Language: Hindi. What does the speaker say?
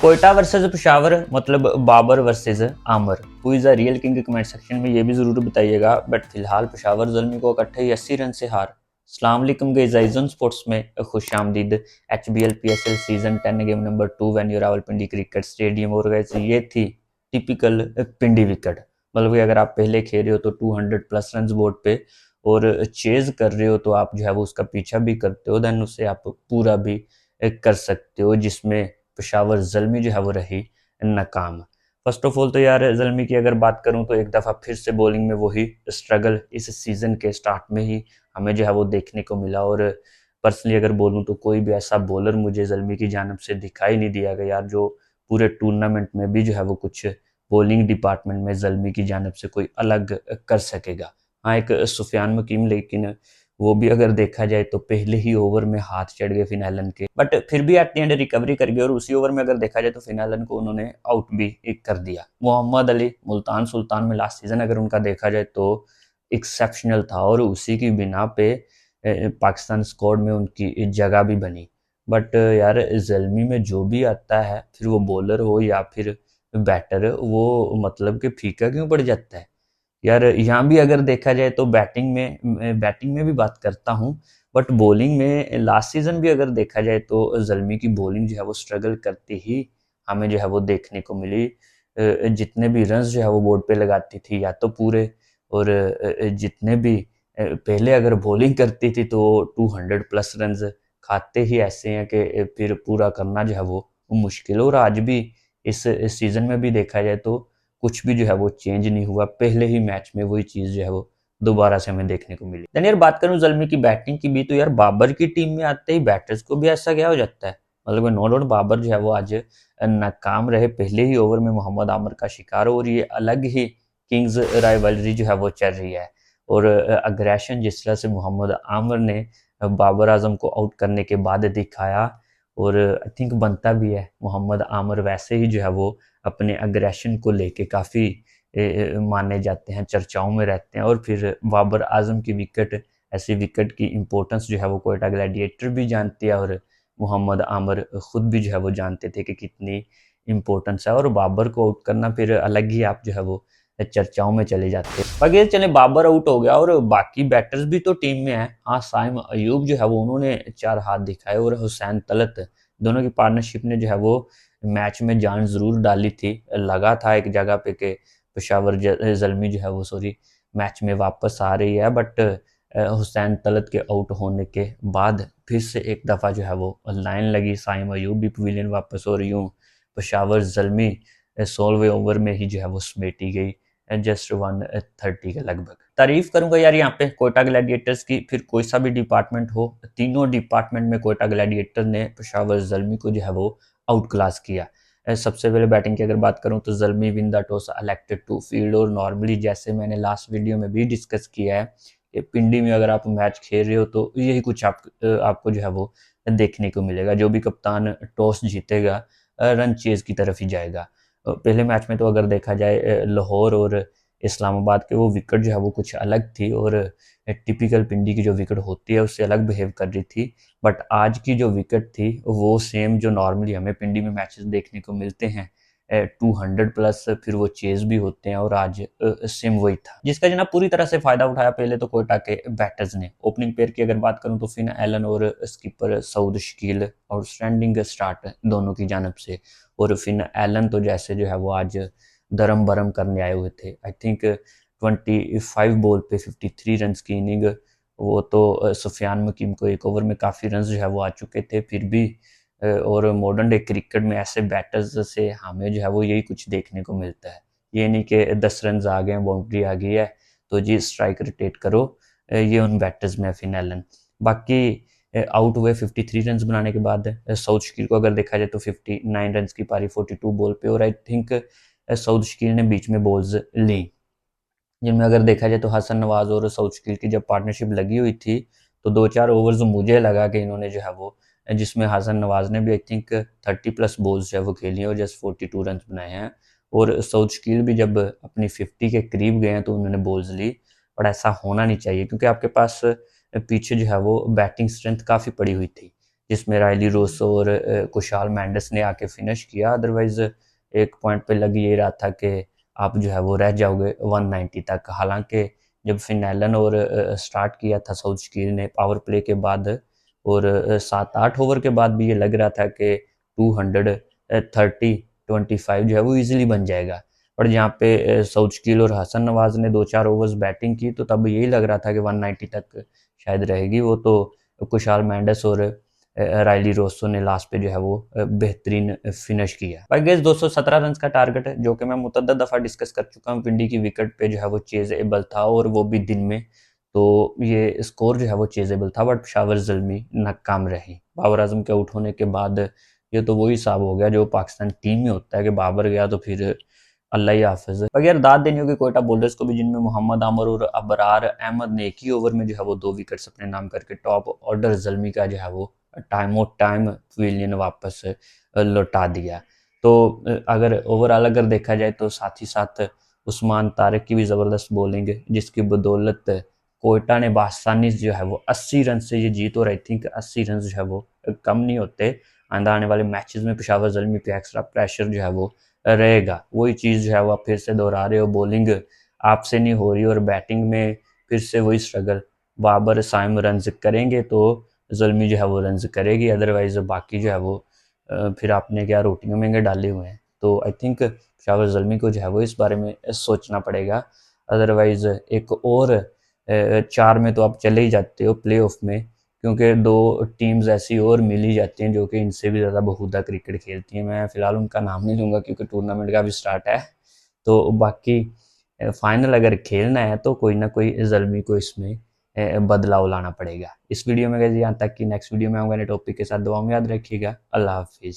कोयटा वर्सेस पेशावर मतलब बाबर वर्सेस आमर, who is a real king? Comment section में ये भी जरूर बताइएगा। बट फिलहाल पेशावर ज़ल्मी को इकट्ठे ही 80 रन से हार। अस्सलाम वालेकुम गाइस, आइजन स्पोर्ट्स में खुश आमदीद। HBL PSL season 10 game number 2 venue Rawalpindi cricket stadium. और गाइस ये थी टिपिकल पिंडी विकेट। मतलब कि अगर आप पहले खेल रहे हो तो 200 प्लस रन बोर्ड पे और चेज कर रहे हो तो आप जो है वो उसका पीछा भी करते हो, देन उसे आप पूरा भी कर सकते हो, जिसमें पेशावर ज़ल्मी जो है वो रही नाकाम। फर्स्ट ऑफ ऑल तो यार ज़ल्मी की अगर बात करूं तो एक दफ़ा फिर से बॉलिंग में वही स्ट्रगल इस सीज़न के स्टार्ट में ही हमें जो है वो देखने को मिला। और पर्सनली अगर बोलूं तो कोई भी ऐसा बॉलर मुझे ज़ल्मी की जानिब से दिखाई नहीं दिया गया यार, जो पूरे टूर्नामेंट में भी जो है वो कुछ बॉलिंग डिपार्टमेंट में ज़ल्मी की जानिब से कोई अलग कर सकेगा। हाँ, एक सुफियान मकीम, लेकिन वो भी अगर देखा जाए तो पहले ही ओवर में हाथ चढ़ गए फिनैलन के, बट फिर भी एट द एंड रिकवरी कर गए और उसी ओवर में अगर देखा जाए तो फिनैलन को उन्होंने आउट भी कर दिया। मोहम्मद अली मुल्तान सुल्तान में लास्ट सीजन अगर उनका देखा जाए तो एक्सेप्शनल था और उसी की बिना पे पाकिस्तान स्क्वाड में उनकी जगह भी बनी। बट यार ज़ल्मी में जो भी आता है, फिर वो बॉलर हो या फिर बैटर, वो मतलब कि फीका क्यों पड़ जाता है यार। यहाँ भी अगर देखा जाए तो बैटिंग में भी बात करता हूँ, बट बॉलिंग में लास्ट सीजन भी अगर देखा जाए तो ज़ल्मी की बॉलिंग जो है वो स्ट्रगल करती ही हमें जो है वो देखने को मिली। जितने भी रन्स जो है वो बोर्ड पे लगाती थी या तो पूरे, और जितने भी पहले अगर बॉलिंग करती थी तो 200 प्लस रन्स खाते ही ऐसे हैं कि फिर पूरा करना जो है वो मुश्किल। और आज भी इस सीजन में भी देखा जाए तो कुछ भी जो है वो चेंज नहीं हुआ, पहले ही मैच में वही चीज़ जो है वो दोबारा से हमें देखने को मिली। देन यार बात करूं ज़ल्मी की बैटिंग की भी, तो यार बाबर की टीम में आते ही बैटर्स को भी ऐसा क्या हो जाता है? मतलब नो डाउट बाबर जो है वो आज नाकाम रहे, पहले ही ओवर में मोहम्मद आमर का शिकार। और ये अलग ही किंग्स राइवलरी जो है वो चल रही है, और अग्रेशन जिस तरह से मोहम्मद आमर ने बाबर आजम को आउट करने के बाद दिखाया, और आई थिंक बनता भी है। मोहम्मद आमर वैसे ही जो है वो अपने अग्रेशन को लेके काफ़ी माने जाते हैं, चर्चाओं में रहते हैं। और फिर बाबर आजम की विकेट, ऐसी विकेट की इम्पोर्टेंस जो है वो कोयटा ग्लैडिएटर भी जानती है, और मोहम्मद आमर खुद भी जो है वो जानते थे कि कितनी इम्पोर्टेंस है। और बाबर को आउट करना फिर अलग ही आप जो है वो चर्चाओं में चले जाते हैं। बाकी चले बाबर आउट हो गया और बाकी बैटर्स भी तो टीम में हैं। हाँ, साइम अयूब जो है वो उन्होंने 4 हाथ दिखाए, और हुसैन तलत, दोनों की पार्टनरशिप ने जो है वो मैच में जान ज़रूर डाली थी। लगा था एक जगह पे कि पेशावर ज़ल्मी जो है वो मैच में वापस आ रही है, बट हुसैन तलत के आउट होने के बाद फिर से एक दफ़ा जो है वो लाइन लगी, साइम अयूब भी पवेलियन वापस, और यूँ पेशावर ज़ल्मी 16वें ओवर में ही जो है वो समेटी गई जस्ट 130 के लगभग। तारीफ करूंगा यार यहाँ पे कोयटा ग्लैडिएटर्स की, फिर कोई सा भी डिपार्टमेंट हो, तीनों डिपार्टमेंट में कोयटा ग्लैडिएटर ने पेशावर ज़ल्मी को जो है वो आउट क्लास किया। सबसे पहले बैटिंग की अगर बात करूं तो Zalmi win the toss elected to field. और नॉर्मली जैसे मैंने लास्ट वीडियो में भी डिस्कस किया है कि पिंडी में अगर आप मैच खेल रहे हो तो यही कुछ आपको जो है वो देखने को मिलेगा। जो भी कप्तान टॉस जीतेगा रन चेज की तरफ ही जाएगा। पहले मैच में तो अगर देखा जाए लाहौर और इस्लामाबाद के वो विकेट जो है वो कुछ अलग थी, और टिपिकल पिंडी की जो विकेट होती है उससे अलग बिहेव कर रही थी। बट आज की जो विकेट थी वो सेम जो नॉर्मली हमें पिंडी में मैचेस देखने को मिलते हैं, 200 प्लस फिर वो चेज भी होते हैं, और आज सेम वही था, जिसका जना पूरी तरह से फायदा उठाया पहले तो कोयटा के बैटर्स ने। ओपनिंग पेयर की अगर बात करूं तो फिन एलन और skipper Saud Shakeel outstanding start दोनों की जानब से। और फिन एलन तो जैसे जो है वो आज दरम बरम करने आए हुए थे। आई थिंक 25 बॉल पे 53 रन की इनिंग, वो तो सुफियान मकीम को एक ओवर में काफ़ी रन जो है वो आ चुके थे फिर भी। और मॉडर्न डे क्रिकेट में ऐसे बैटर्स से हमें जो है वो यही कुछ देखने को मिलता है। ये नहीं कि 10 रन आ गए, बाउंड्री आ गई है तो जी स्ट्राइक रोटेट करो, ये उन बैटर्स में फिन एलन। बाकी आउट हुए 53 रन बनाने के बाद। साउथ शकील को अगर देखा जाए तो 59 रन की पारी 42 बॉल पे, और आई थिंक साउथ शकील ने बीच में बॉल्स ली, जिनमें अगर देखा जाए तो हसन नवाज और साउथ शकील की जब पार्टनरशिप लगी हुई थी तो 2-4 ओवर्स मुझे लगा कि इन्होंने जो है वो, जिसमें हसन नवाज ने भी आई थिंक 30 प्लस बॉल्स जो है वो खेली हैं और जस्ट 42 रन बनाए हैं। और साउथ शकील भी जब अपनी 50 के करीब गए हैं तो उन्होंने बॉल्स ली। पर ऐसा होना नहीं चाहिए क्योंकि आपके पास पीछे जो है वो बैटिंग स्ट्रेंथ काफ़ी पड़ी हुई थी। जिसमें रायली रोसो और कुशाल मेंडिस ने आके फिनिश किया। अदरवाइज एक पॉइंट पे लग ये रहा था कि आप जो है वो रह जाओगे 190 तक। हालांकि जब फिनैलन और स्टार्ट किया था साउथगेट ने पावर प्ले के बाद और 7-8 ओवर के बाद भी ये लग रहा था कि 230-25 जो है वो इजीली बन जाएगा। पर जहाँ पे साउथगेट और हसन नवाज ने 2-4 ओवर्स बैटिंग की तो तब यही लग रहा था कि 190 तक शायद रहेगी वो। तो कुशाल मेंडिस और रायली रोसो ने लास्ट पे जो है वो बेहतरीन फिनिश किया। भाई गेस 217 रन का टारगेट है जो कि मैं मुतअद्दिद दफ़ा डिस्कस कर चुका हूँ। विंडी की विकेट पे जो है वो चेजेबल था और वो भी दिन में, तो ये स्कोर जो है वो चेजेबल था। बट पेशावर ज़ल्मी नाकाम रही। बाबर आजम के आउट होने के बाद ये तो वही हिसाब हो गया जो पाकिस्तान टीम में होता है कि बाबर गया तो फिर अल्लाह ही हाफिज। अगर दाद देनी होगी कोयटा बॉलर्स को भी, जिनमें मोहम्मद आमर और अबरार अहमद ने एक ही ओवर में जो है वो 2 विकेट्स अपने नाम करके टॉप ऑर्डर ज़ल्मी का जो है वो टाइम पवेलियन वापस लौटा दिया। तो अगर ओवरऑल अगर देखा जाए तो साथ ही साथ उस्मान तारिक की भी ज़बरदस्त बॉलिंग है जिसकी बदौलत कोयटा ने बासानी जो है वो 80 रन से ये जीत। और आई थिंक 80 रन जो है वो कम नहीं होते। आंदा आने वाले मैचेस में पेशावर ज़ल्मी पे एक्स्ट्रा प्रेशर जो है वो रहेगा। वही चीज़ जो है वो आप फिर से दोहरा रहे हो, बॉलिंग आपसे नहीं हो रही और बैटिंग में फिर से वही स्ट्रगल। बाबर साइम रन्स करेंगे तो ज़ल्मी जो है वो रन्स करेगी, अदरवाइज बाकी जो है वो फिर आपने क्या रोटियों महंगे डाले हुए हैं। तो आई थिंक पेशावर ज़ल्मी को जो है वो इस बारे में सोचना पड़ेगा। अदरवाइज एक और 4 में तो आप चले ही जाते हो प्ले ऑफ में, क्योंकि 2 टीम्स ऐसी और मिल ही जाती हैं जो कि इनसे भी ज़्यादा बहुधा क्रिकेट खेलती हैं। मैं फ़िलहाल उनका नाम नहीं लूँगा क्योंकि टूर्नामेंट का भी स्टार्ट है। तो बाकी फाइनल अगर खेलना है तो कोई ना कोई ज़ल्मी को इसमें बदलाव लाना पड़ेगा। इस वीडियो में गाइस यहाँ तक कि नेक्स्ट वीडियो में आऊँगा नए टॉपिक के साथ। दुआ में याद रखिएगा। अल्लाह हाफिज़।